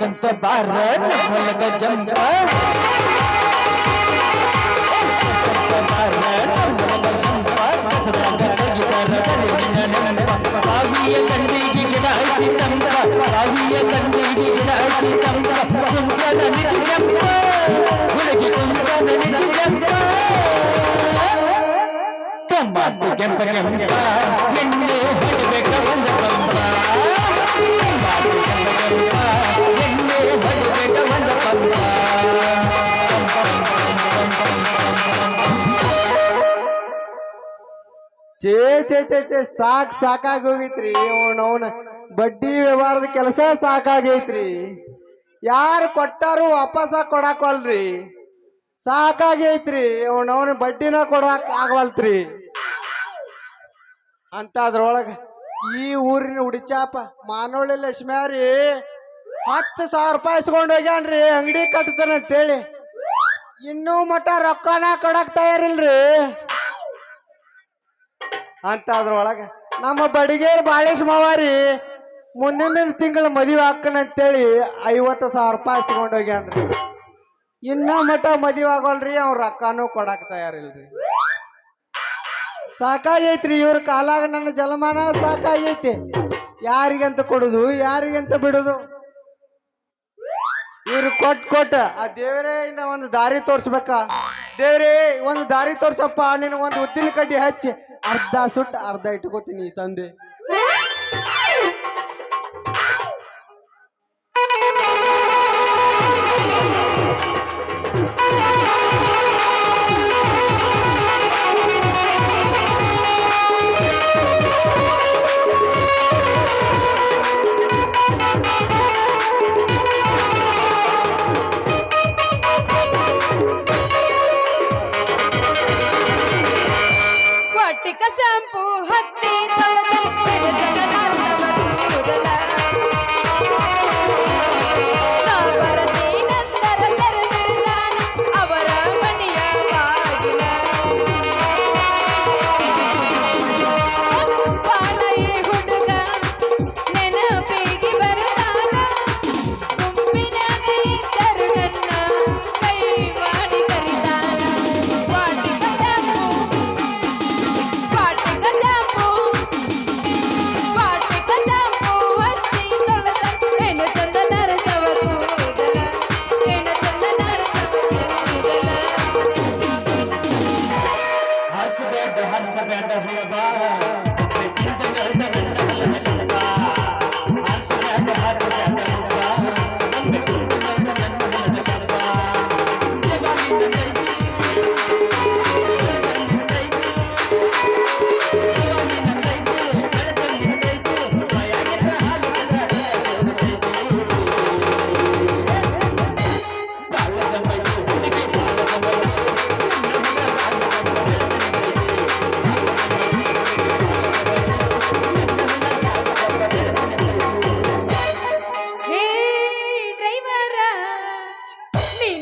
ಕಸ್ಕಂತ ಬಾರ ನಮ್ಮೊಳಗ ಜಂಪ ಬಾರ ನಮ್ಮೊಳಗ ಜಂಪ ಕಸದಾಗ ತೆಗಿತಾರ ಕರಿವಿನ ನೆಂಪ ಕಾವಿಯ ಕಂಡಿಗೆ ಗಿಡ ಐತಿ ತಂಪ ಕಾವಿಯ ಕಂಡಿಗೆ ಗಿಡ ಐತಿ ತಂಪ ಕುಂಕದ ನಿಧಿ ಜಂಪ ಹುಡುಗಿ ಕುಂಕದ ನಿಧಿ ಜಂಪ ಟಮಾಟು ಕೆಂಪ ಕೆಂಪ ಎಣ್ಣೆ ಹೊಡಬೇಕ ಒಂದ ಪಂಪ ಟಮಾಟು ಕೆಂಪ ಕೆಂಪ ಎಣ್ಣೆ ಹೊಡಬೇಕ ಒಂದ ಪಂಪ ಚೇ ಚೇ ಚೇ ಚೇ ಸಾಕಾಗಿ ಹೋಗಿತ್ರಿ ಅವನ ಬಡ್ಡಿ ವ್ಯವಹಾರದ ಕೆಲಸ ಸಾಕಾಗೈತ್ರಿ. ಯಾರು ಕೊಟ್ಟಾರು ವಾಪಸ್ ಕೊಡಾಕಲ್ರಿ. ಸಾಕಾಗೈತ್ರಿ ಅವನ ಬಡ್ಡಿನ ಕೊಡಾಕ ಆಗವಲ್ತ್ರಿ. ಅಂತ ಅದ್ರೊಳಗ ಈ ಊರಿನ ಉಡಿಚಾಪ ಮಾನೋಳಿ ಲಕ್ಷ್ಮ್ಯಾರಿ 10,000 ರೂಪಾಯಿ ಇಸ್ಕೊಂಡು ಹೋಗ್ಯಾನ್ರಿ ಅಂಗಡಿ ಕಟ್ತಾನಂತೇಳಿ. ಇನ್ನೂ ಮಠ ರೊಕ್ಕನ ಕೊಡಕ್ ತಯಾರಿಲ್ರಿ. ಅಂತ ಅದ್ರೊಳಗ ನಮ್ಮ ಬಡಿಗೇರ್ ಬಾಳೇಶ್ ಮಾವಾರಿ ಮುಂದಿನ ತಿಂಗಳ ಮದುವೆ ಹಾಕನಂತೇಳಿ 50,000 ರೂಪಾಯಿ ಇಸ್ಕೊಂಡು ಹೋಗ್ಯಾನ್ರಿ. ಇನ್ನ ಮಠ ಮದುವೆ ಆಗೋಲ್ರಿ ಅವ್ರ ರೊಕ್ಕನೂ ಕೊಡಕ್ ತಯಾರಿಲ್ರಿ. ಸಾಕಾಗೈತ್ರಿ ಇವ್ರ ಕಾಲಾಗ ನನ್ನ ಜಲಮಾನ ಸಾಕಾಗೈತಿ. ಯಾರಿಗಂತ ಕೊಡುದು ಯಾರಿಗಂತ ಬಿಡುದು. ಇವ್ರು ಕೊಟ್ಟ ಆ ದೇವರೇ ಇನ್ನ ಒಂದು ದಾರಿ ತೋರ್ಸ್ಬೇಕ. ದೇವ್ರೇ ಒಂದು ದಾರಿ ತೋರ್ಸಪ್ಪ, ನಿನ್ ಒಂದು ಉದ್ದಿನ ಕಡ್ಡಿ ಹಚ್ಚಿ ಅರ್ಧ ಸುಟ್ಟು ಅರ್ಧ ಇಟ್ಕೋತೀನಿ ತಂದೆ. ಶಾಂಪೂ ಹಚ್ಚಿ ತೊಳೆದ ಕೂದಲ ನಂತರ ತೆರೆದಿದ್ದಾನ ಅವರ ಮನೆಯ ಬಾಗಿಲ. ಪಾನಯಿ ಹುಡುಗ ನೆನಪಿಗೆ ಬರುತ್ತಾನ ಗುಂಪಿನಾಗ ಇದ್ದರು ನನ್ನ ಕೈ ಮಾಡಿ ಕರಿತಾನ. ವಾಟಿಕ ಶಾಂಪೂ ಹಚ್ಚಿ ತೊಳೆದ ಏನು ಚಂದ ನರಸವ ಕೂದಲ ಏನು ಚಂದ ನರಸವ ಕೂದಲ. ಹರ್ಸಬೇಡ ಹುಡುಗ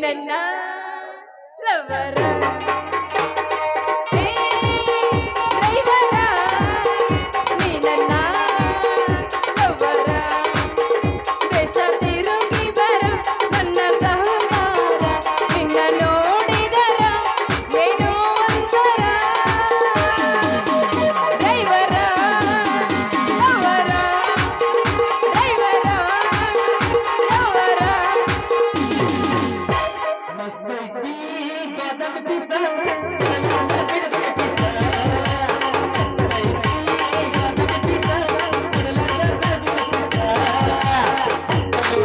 ನನ್ನ ಲವರ ಡ್ರೈವರ ನೀ ನನ್ನ ಲವರ ದೇಶ ತಿರುಗಿ ಬರ ನನ್ನ ಸಹಕಾರ ನಿನ್ನ ನೋಡಿದರ ಏನೋ ಒಂಥರ. ಡ್ರೈವರ ಲವರ ಡ್ರೈವರ ಲವರ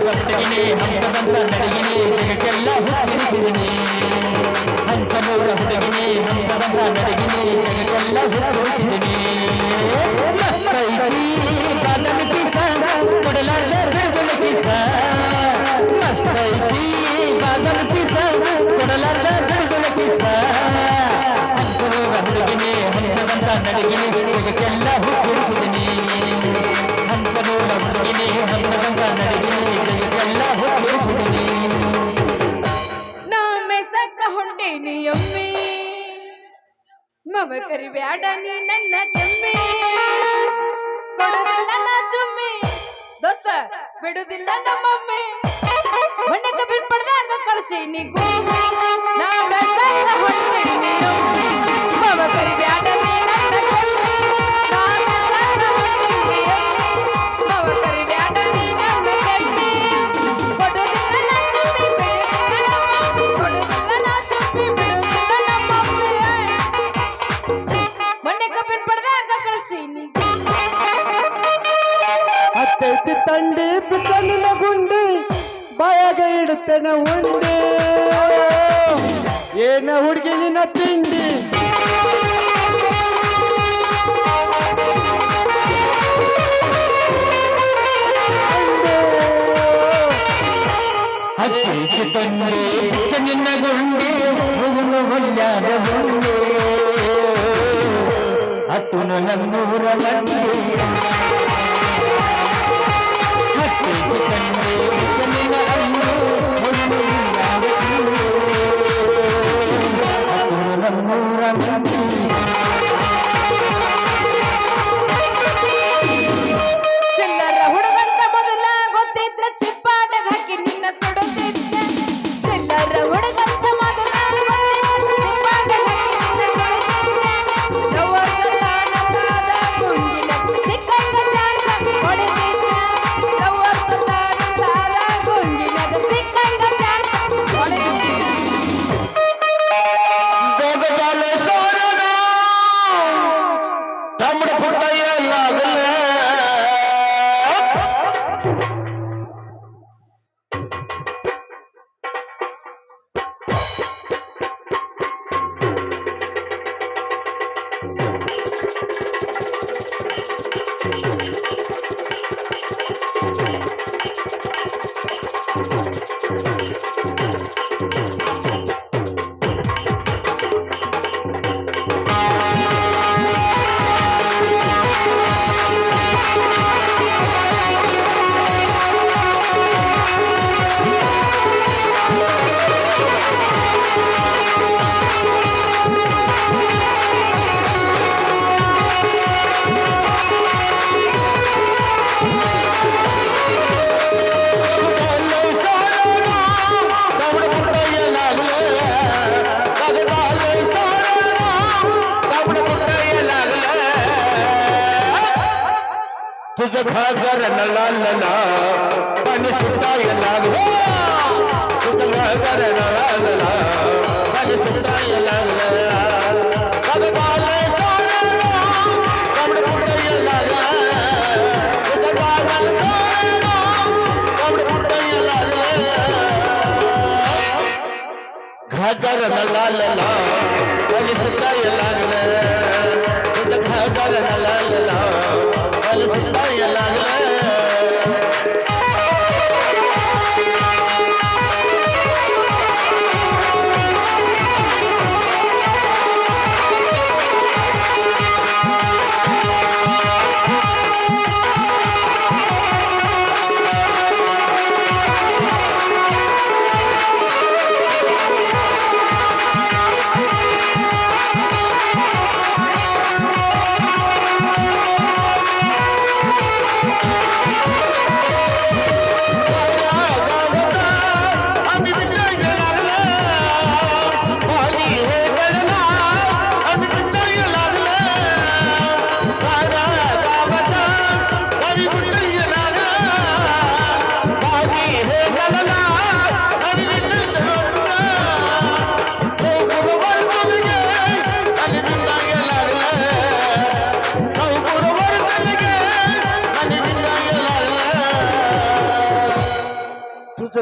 ಹಂಸದಂತ ನಡಿಗಿನಿ ಜಗಕ್ಕೆಲ್ಲ ಹುಟ್ಟಿಸಿದಿನಿ. ಹಂಸನೂರ ಹುಡುಗಿನಿ ಹಂಸದಂತ ನಡಿಗಿನಿ ಜಗಕ್ಕೆಲ್ಲ ಹುಟ್ಟಿಸಿದಿನಿ. ಮಸ್ತೈತಿ ಬಾದಾಮಿ ಪಿಸ ಕೊಡಲಾರ್ದ ಬಿಡುಗಲ ಕಿಸ. ಮಸ್ತೈತಿ ಬಾದಾಮಿ ಪಿಸ ಕೊಡಲಾರ್ದ ಬಿಡುಗಲ ಕಿಸ. ಹಂಸನೂರ ಹುಡುಗಿನಿ ಹಂಸದಂತ ನಡಿಗಿನಿ ಜಗಕ್ಕೆಲ್ಲ ಹುಟ್ಟಿಸಿದಿನಿ. ಹಂಸನೂರ ಹುಡುಗಿನಿ ಹಂಸದಂತ ನಡಿಗಿನಿ ಜಗಕ್ಕೆಲ್ಲ ಹುಟ್ಟಿಸಿದಿನಿ. ನಾ ಮೆಸಕ್ಕ ಹೊಂಟೇನಿ ಒಮ್ಮೆ ಮಮ ಕರಿಬ್ಯಾಡ ನೀ ನನ್ನ ಕೆಮ್ಮೆ. ಕೊಡುದಿಲ್ಲ ನಾ ಚುಮ್ಮಿ ದೋಸ್ತ ಬಿಡುದಿಲ್ಲ ನಮ್ಮಮ್ಮೆ. ಹೊಣ್ಣೆಕ ಬಿನ್ ಪಡ್ದಾಗ ಕಳ್ಸಿ ನೀಗು ನಾಗ ಸಂಗ ಹೊಟ್ಟಿನಿ ಮವ ಕರಿ ಬ್ಯಾಡ ನೀ ನನ್ನ ಕೆಟ್ಟಿ ನಾಗ ಸಂಗ ಹೊಟ್ಟಿನಿ ಮವ ಕರಿ ಬ್ಯಾಡ ನೀ ನನ್ನ ಕೆಟ್ಟಿ ಕೊಡುದಿಲ್ಲ ನಾ ಸುಮ್ಮಿ ಬಿಡುದಿಲ್ಲ ಕೊಡುದಿಲ್ಲ ನಾ ಸುಮ್ಮಿ ಬಿಡುದಿಲ್ಲ ನಮ್ಮಮ್ಮಿ ಹೊಣ್ಣೆಕ ಬಿನ್ ಪಡ್ದಾಗ ಕಳ್ಸಿ ನೀಗು ಹತ್ತೈತಿ ತಂಡಿ ಪಿಚ್ಚನಿನ ಗುಂಡಿ ಬಾಯಾಗ ಇಡುತ್ತೇನೆ ಉಂಡಿ ಏನ ಹುಡುಗಿ ನಿನ್ನ ತಿಂಡಿ ಹತ್ತಿ ತಂದೆ ನಿನ್ನ ಗುಂಡೆ ಹುಗುನು ಹೊಲ್ಯಾದ ಗುಂಡೆ ಹತ್ತುನು ನನ್ನೂರ ಮಂಡೆ ಹತ್ತಿ ತಂದೆ ನಿನ್ನ ಅಣ್ಣು ಹುಗುನು ಹೊಲ್ಯಾದ ಗುಂಡೆ ಹತ್ತುನು ನನ್ನೂರ ಮಂಡೆ ಚಿಲ್ಲರ ಹುಡುಗಂತ ಮೊದಲ ಗೊತ್ತಿದ್ರ ಚಿಪ್ಪಾಟಗ ಹಾಕಿ ನಿನ್ನ ಸುಡುತ್ತಿದ್ದೆ ಚಿಲ್ಲರ ಹುಡುಗಂತ ಮೊದಲ ಗೊತ್ತಿದ್ರ ಚಿಪ್ಪಾಟಗ ಹಾಕಿ ನಿನ್ನ ಸುಡುತ್ತಿದ್ದೆ ಲವರ್ಸ ತಾಣದಾದ ಗುಂಗಿನ ಸಿಕ್ಕಂಗ ಚಾನ್ಸ ಹೊಡೆದಿದ್ದೆ ಲವರ್ಸ ತಾಣದಾದ ಗುಂಗಿನ ಸಿಕ್ಕಂಗ ಚಾನ್ಸ ಹೊಡೆದಿದ್ದೆ ಗೋಗದಾಲೆ ಸೋರಗ ತಮ್ಮಡ ಪುಟ್ಟ ಎಲ್ಲಾಗಲೇ तुझ घागर न लालला पाणी सुटाय लागलं तुझ घागर न लालला पाणी सुटाय लागलं कगदाले सोना कमड फुटाय लागलं तुझ घागर सोना कमड फुटाय लागलं घागर न लालला पाणी सुटाय लागलं तुझ घागर न लालला पाणी सुटाय लागलं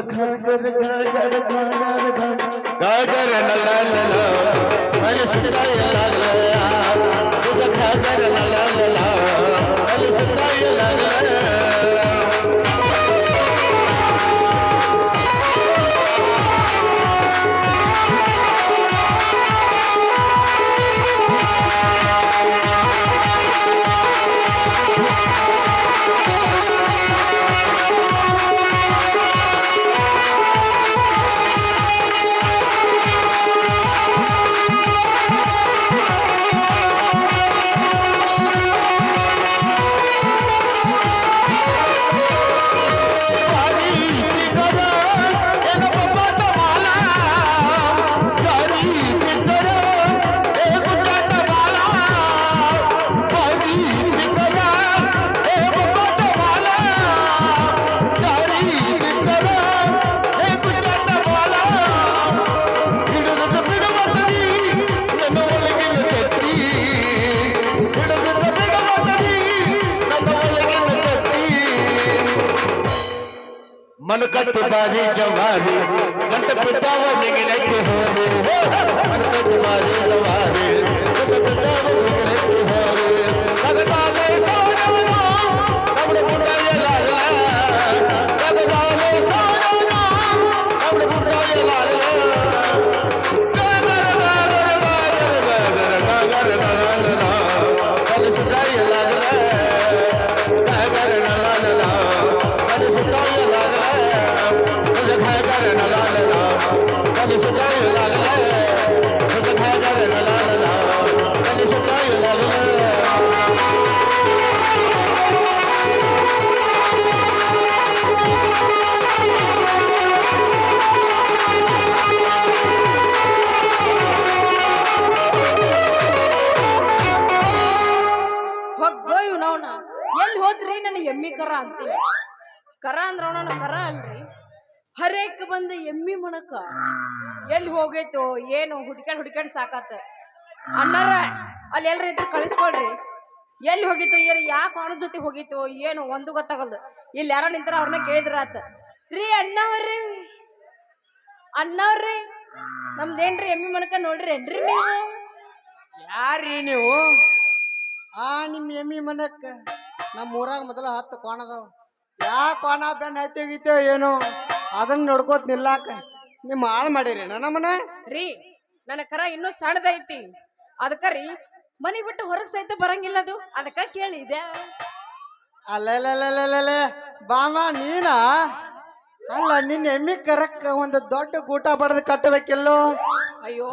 घागर घागर घागर घागर नला पाणी सुटाय लागलं तुझ घागर नला पाणी सुटाय लागलं ಮನಕತ್ತು ಬಾರಿ ಜವಾರಿ ಗಂಟ ಬಿದ್ದಾವ ನಿಗಿನಕ್ಕೆ ಹೋದೆ ಮನಕತ್ತು ಬಾರಿ ಜವಾರಿ ಗಂಟ ಬಿದ್ದಾವ ನಿಗಿನಕ್ಕೆ ಹೋದೆ ಕದನಾಲೆ ಸೋನವನು ನಮ್ಮ ಮುಂಡಾಯಲಾಗಲ ಕದನಾಲೆ ಸೋನವನು ನಮ್ಮ ಮುಂಡಾಯಲಾಗಲ ಹೋಗ್ಬೋಯ್ ನಾವ್ನ ಎಲ್ಲಿ ಹೋದ್ರಿ ನನಗೆ ಎಮ್ಮಿ ಕರ ಅಂತೀವಿ ಕರ ಅಂದ್ರ ಅವನ ಕರ ಅಲ್ರಿ ಹರೇಕ್ ಬಂದ ಎಮ್ಮಿ ಮಣಕ ಎಲ್ಲಿ ಹೋಗೈತೋ ಏನು ಹುಡ್ಕಾಡಿ ಸಾಕಾತ ಅಣ್ಣಾರ ಅಲ್ಲಿ ಎಲ್ರ ಇದ್ರು ಕಳಿಸ್ಕೊಳ್ರಿ ಎಲ್ಲಿ ಹೋಗಿತ್ತು ಏನು ಯಾಕೆ ಅವನ ಜೊತೆ ಹೋಗಿತ್ತು ಏನು ಒಂದು ಗೊತ್ತಾಗಲ್ದು ಇಲ್ಲಿ ಯಾರ ನಿಂತಾರ ಅವ್ರನ್ನ ಕೇಳಿದ್ರ ಆತ ರೀ ಅಣ್ಣವ್ರಿ ನಮ್ದೇನ್ರಿ ಎಮ್ಮಿ ಮನಕ ನೋಡ್ರಿ ಏನ್ರಿ ನೀವು ಯಾರ್ರಿ ನೀವು ನಿಮ್ಮ ಎಮ್ಮಿ ಮನಕ್ಕ ನಮ್ಮ ಊರಾಗ ಮೊದಲ 10 ಕೋಣ ಅದಾವ ಯಾ ಕೋಣ ಬೆನ್ನ ಹತ್ತಿಗಿತ್ತೋ ಏನೋ ಅದನ್ನ ನೋಡ್ಕೋತ ನಿಲ್ಲಾಕ ನಿಮ್ಮ ಹಾಳು ಮಾಡಿರಿ ನಮ್ಮನ ರೀ ನನ್ನ ಕರ ಇನ್ನೂ ಸಣ್ಣದೈತಿ ಅದಕ್ಕ ರೀ ಮನಿ ಬಿಟ್ಟು ಹೊರಗ್ ಸಹಿತ ಬರಂಗಿಲ್ಲ ಅದು ಅದಕ್ಕ ಕೇಳಿದೆ ಅಲ್ಲೇ ಬಾಮ ನೀನ ಅಲ್ಲ ನಿನ್ನ ಎಮ್ಮಿ ಕರಕ್ಕ ಒಂದು ದೊಡ್ಡ ಗೂಟ ಬಡದು ಕಟ್ಟಬೇಕಿಲ್ಲೋ ಅಯ್ಯೋ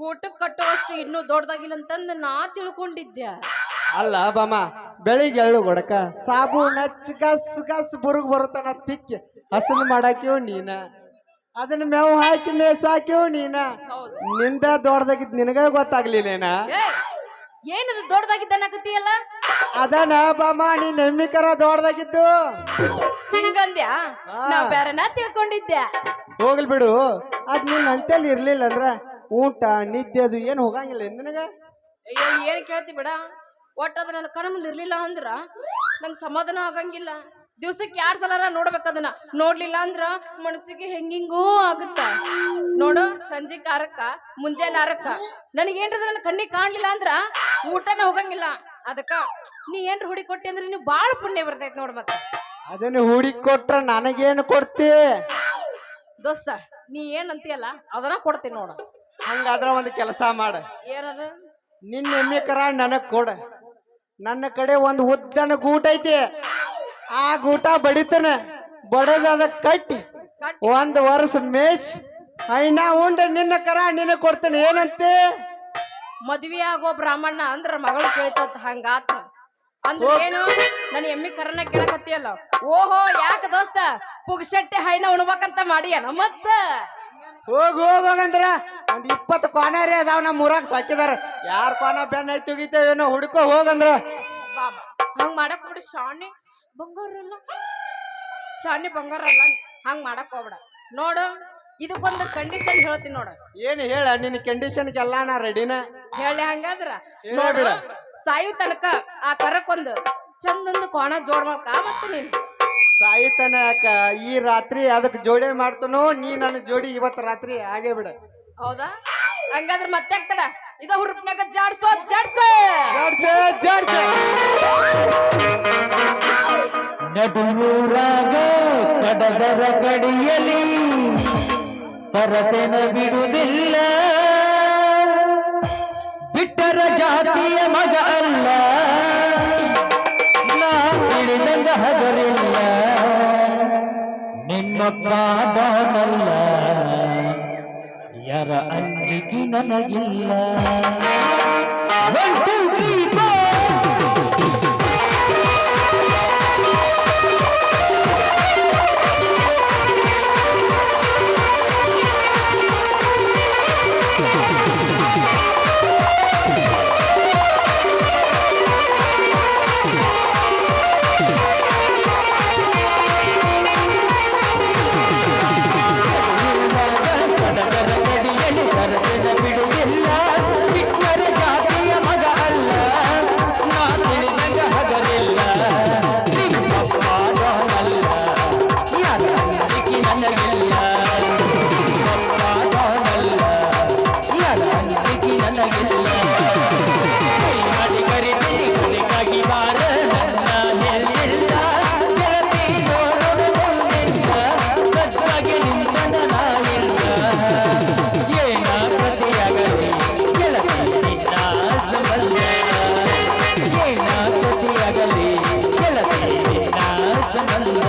ಗೂಟಕ್ ಕಟ್ಟುವಷ್ಟು ಇನ್ನೂ ದೊಡ್ಡದಾಗಿಲ್ಲ ಅಂತಂದು ನಾ ತಿಳ್ಕೊಂಡಿದ್ದೆ ಅಲ್ಲ ಬಾಮ ಬೆಳಿಗ್ಗೆ ಎಳ್ಳು ಗೊಡಕ ಸಾಬು ನಚ್ಚ ಗಸ್ ಬುರುಗ್ ಬರುತ್ತಾನ ತಿಕ್ಕಿ ಹಸನು ಮಾಡಾಕ್ಯವ್ ನೀನ ಅದನ್ನ ಮೇವು ಹಾಕಿ ಮೇಸಾಕ್ಯವ್ ನೀನ ಹೌದು ನಿಂದ ದೊಡ್ಡದಾಗಿದ್ ನಿನಗ ಗೊತ್ತಾಗ್ಲಿಲ್ಲೇನ ಏನದು ದೊಡ್ಡದಾಗಿದ್ದನಕತಿಯಲ್ಲ ಅದನ ಬಾಮ ನೀನ್ ಎಮ್ಮಿ ಕರ ದೊಡ್ಡದಾಗಿದ್ದು ಹಿಂಗಂದ್ಯಾ ನಾ ಬೇರೆನ ತಿಳ್ಕೊಂಡಿದ್ದೆ ಹೋಗ್ಲಿ ಬಿಡು ಅದ್ ನಿನ್ ಅಂತೇಳಿ ಇರ್ಲಿಲ್ಲ ಅಂದ್ರ ಊಟ ನಿದ್ದೆ ಅದು ಏನು ಹೋಗಂಗಿಲ್ಲ ನಿನಗ ಅಯ್ಯೋ ಏನ್ ಕೇಳ್ತಿ ಬಿಡ ಒಟ್ಟದ ನನ್ನ ಕಣ್ಣ ಮುಂದೆ ಇರ್ಲಿಲ್ಲ ಅಂದ್ರ ನಂಗೆ ಸಮಾಧಾನ ಆಗಂಗಿಲ್ಲ ದಿವ್ಸಕ್ಕೆ 2 ಸಲ ನೋಡ್ಬೇಕದನ್ನ ನೋಡ್ಲಿಲ್ಲ ಅಂದ್ರ ಮನಸ್ಸಿಗೆ ಹೆಂಗಿಂಗೋ ಆಗುತ್ತ ನೋಡು ಸಂಜೆ 6ಕ್ಕ ಮುಂಜಾನೆ 6ಕ್ಕ ನನಗೇನ್ರದ ನನ್ನ ಕಣ್ಣಿಗೆ ಕಾಣ್ಲಿಲ್ಲ ಅಂದ್ರ ಊಟನ ಹೋಗಂಗಿಲ್ಲ ಅದಕ್ಕ ನೀ ಏನ್ರ ಹುಡಿ ಕೊಟ್ಟಿ ಅಂದ್ರೆ ನೀವು ಬಾಳ ಪುಣ್ಯ ಬರ್ತೈತಿ ನೋಡ್ ಮತ್ತ ಅದನ್ನ ಹುಡಿ ಕೊಟ್ರ ನನಗೇನು ಕೊಡ್ತಿ ದೋಸ್ತ ನೀ ಏನ್ ಅಂತೀಯಲ್ಲ ಅದನ್ನ ಕೊಡ್ತೀನಿ ನೋಡ ಹಂಗಾದ್ರ ಒಂದು ಕೆಲಸ ಮಾಡ ಏನದು ನಿನ್ನ ಎಮ್ಮೆ ಕರ ನನಗ್ ಕೊಡ ನನ್ನ ಕಡೆ ಒಂದು ಉದ್ದನ ಗೂಟ ಐತಿ ಆ ಗೂಟ ಬಡಿತಾನೆ ಬಡದ ಅದ ಕಟ್ಟಿ 1 ವರ್ಷ ಮೇಷ್ ಐನಾ ಉಂಡ ನಿನ್ನ ಕರ ನಿನ್ನ ಕೊಡ್ತೇನೆ ಏನಂತೆ ಮದ್ವಿ ಆಗೋ ಬ್ರಾಹ್ಮಣ ಅಂದ್ರ ಮಗಳು ಕೇಳ್ತತ್ ಹಂಗಾತ ಅಂದ್ರ ಏನು ನನ್ನ ಎಮ್ಮಿ ಕರನ ಕೇಳಕತ್ತಿಯಲ್ಲ ಓಹೋ ಯಾಕ ದೋಸ್ತ ಪುಗ್ಸಟ್ಟೆ ಹೈನ ಉಣ್ಬೇಕಂತ ಮಾಡಿಯನ ಮತ್ತ ಹೋಗಂದ್ರ ಒಂದ್ 20 ಕೋನಾರಿ ಅದಾವ ನಮ್ಮ ಊರಾಗ ಸಾಕಿದಾರ ಯಾರ ಕೋನ ಬೆನ್ನ ಐತಿ ಏನೋ ಹುಡ್ಕೋ ಹೋಗಂದ್ರ ಬಾಬಾ ಹಂಗ ಮಾಡಕ್ ಬಿಡಿ ಶಾಣಿ ಬಂಗಾರ ಅಲ್ಲ ಹಂಗ ಮಾಡಕ್ ಹೋಗ್ಬೇಡ ನೋಡು ಇದಕ್ಕೊಂದು ಕಂಡೀಷನ್ ಹೇಳ್ತೀನಿ ನೋಡ ಏನ್ ಹೇಳ ನಿನ್ನ ಕಂಡೀಷನ್ಗೆ ಎಲ್ಲಾ ನಾ ರೆಡಿನ ಹೇಳಿ ಹಂಗಾದ್ರ ನೋಡು ಸಾಯು ತನಕ ಆ ಕರಕ್ಕೊಂದು ಚಂದೊಂದು ಕೋಣ ಜೋಡ್ ಮಾಡ್ಕ ಮತ್ತೆ ನೀನ್ ಸಾಯಿತನ ಯಾಕ ಈ ರಾತ್ರಿ ಅದಕ್ಕೆ ಜೋಡಿ ಮಾಡ್ತನೋ ನೀ ನನ್ನ ಜೋಡಿ ಇವತ್ತು ರಾತ್ರಿ ಆಗೇ ಬಿಡ ಹೌದಾ ಹಂಗಾದ್ರೆ ಮತ್ತೆ ಆಗ್ತದ ಇದ ಹುರುಪ್ನಾಗ ಜಾಡ್ಸ ನಡುವೂರಾಗ ಕಡದರ ಕಡಿಯಲಿ ಪರತೆನ ಬಿಡುವುದಿಲ್ಲ ಬಿಟ್ಟರ ಜಾತಿಯ ಮಗ ಅಲ್ಲ ನಾ ತಿಳಿದಂಗ ಹಗರಿಲ್ಲ ನಿಮ್ಮ ಕಾಡೋನಲ್ಲ ಯಾರ ಅಂಜಿಕೆ ನನಗಿಲ್ಲ 1 2 3 4 ಬಿಡುವುದಿಲ್ಲ ಬಿಟ್ಟರ ಜಾತಿಯ ಮಗ ಅಲ್ಲ ನಾ ತಿಳಿದಂಗ ಚಂದ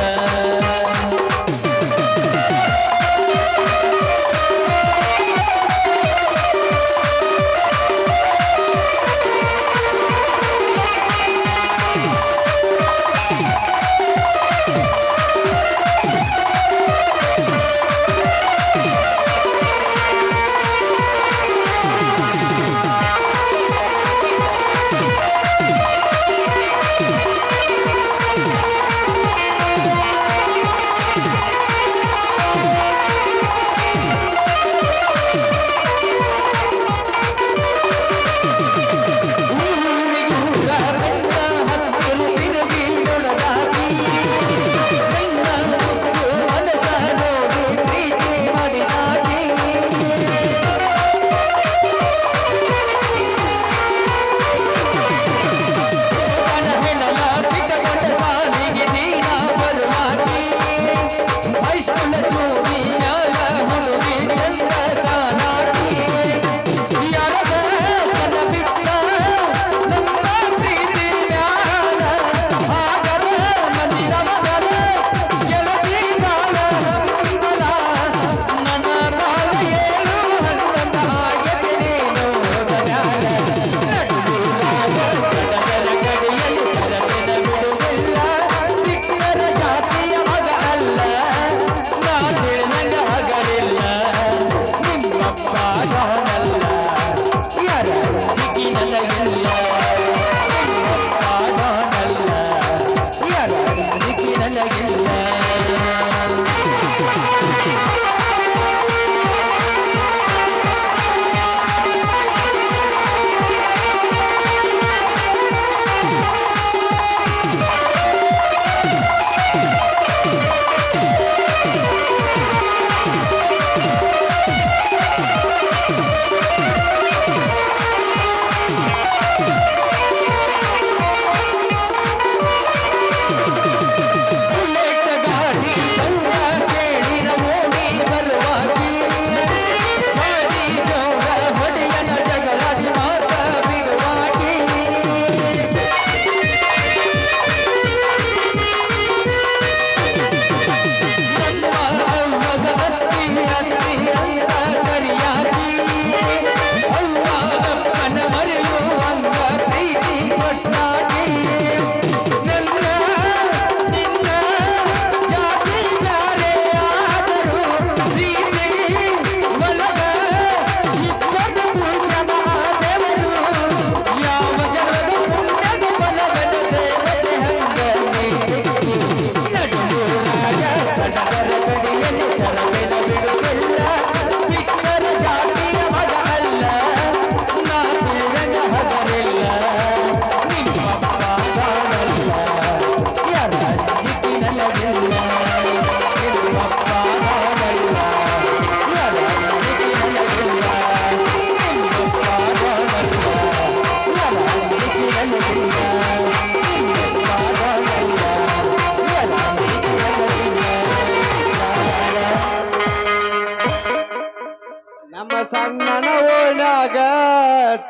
ನಮ್ಮ ಸಣ್ಣನ ಓಣ್ಯಾಗ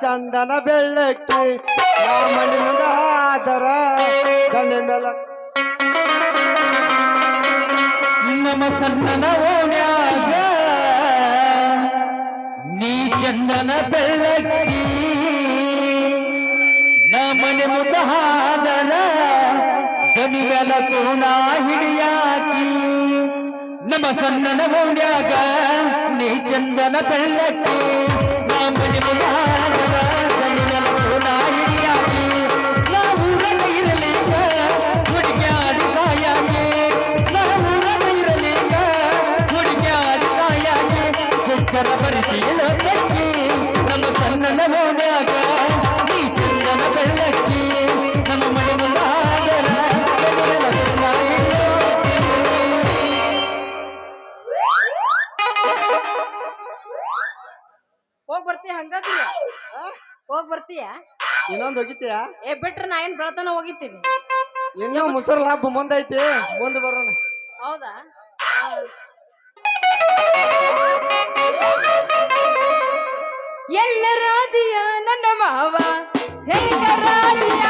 ಚಂದನ ಬೆಳ್ಳಕ್ಕಿ ಮನಿ ಮುಂದ ಆದರ ಗಂಡಿ ಮೇಲ ನಮ್ಮ ಸಣ್ಣನ ಓಣ್ಯಾಗ ನೀ ಚಂದನ ಬೆಳ್ಳಕ್ಕಿ ನಮನೆ ಮುದ ಹಾದನ ಗನಿ ಮೇಲ ಕೋಣ ಹಿಡಿಯಾಕಿ ನಮ್ಮ ಸಣ್ಣನ ಓಣ್ಯಾಗ ನೀ ಚಂದನ ಬೆಳ್ಳಕ್ಕಿ ನಮನೆ ಮುದ ಹಾದನ ಗನಿ ಮೇಲ ಕೋಣ ಹಿಡಿಯಾಕಿ ನಾವು ಇರಲಿಕ್ಕ ಹುಡುಗ್ಯಾಡಿ ಸಾಯಾಗಿ ನಾವು ಇರಲಿಕ್ಕ ಹುಡುಗ್ಯಾಡಿ ಸಾಯಾಗಿ ಕುಕ್ಕರ ಪರಿಶೀಲ ಬೆಕ್ಕಿ ನಮ್ಮ ಸಣ್ಣನ ಓಣ್ಯಾಗ ನೀ ಚಂದನ ಬೆಳ್ಳಕ್ಕಿ ನಮ್ಮ ಮನೆ ಮುಂದ ಹಾದರ ಗನಿ ಮೇಲ ಕೋಣ ಹಿಡಿಯಾಕಿ ಹೋಗ್ ಬರ್ತೀಯ ಹಂಗಾದ್ರೆ ಹೋಗ್ ಬರ್ತೀಯ ಇನ್ನೊಂದು ಹೋಗಿತ್ತೀಯ ಏ ಬಿಟ್ರೆ ನಾ ಏನ್ ಬೆಳತನ ಹೋಗಿತೀನಿ ಇನ್ನೂ ಮುಸರ್ ಹಬ್ಬ ಮುಂದೈತಿ ಮುಂದೆ ಬರೋಣ ಹೌದಾ ಎಲ್ಲರಾದಿಯ ನನ್ನ ಮಾವ ಹೆಂಗರಾದಿಯ